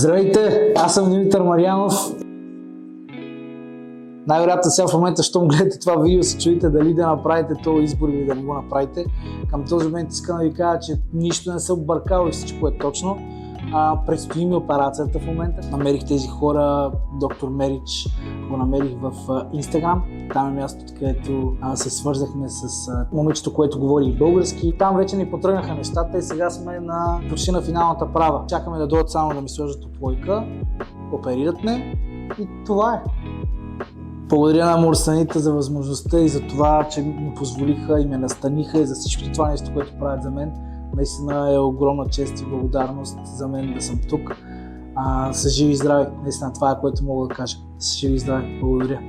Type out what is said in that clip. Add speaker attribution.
Speaker 1: Здравейте, аз съм Димитър Марянов. Най-вероятно сега в момента, щом гледате това видео, се чуете дали да направите този избор или да не го направите. Към този момент искам да ви кажа, че нищо не съм бъркал и всичко е точно. Предстои ми операцията в момента. Намерих тези хора, доктор Мерич, го намерих в Instagram. Там е мястото, където се свързахме с момичето, което говори български. Там вече ни потръгнаха нещата и сега сме почти на финалната права. Чакаме да дойдат само да ми сложат оплойка, оперират ме и това е. Благодаря на Мурсаните за възможността и за това, че ми позволиха и ме настаниха и за всичко това нещо, което правят за мен. Наистина е огромна чест и благодарност за мен да съм тук. С живи и здрави. Наистина това е, което мога да кажа. С живи и здрави. Благодаря.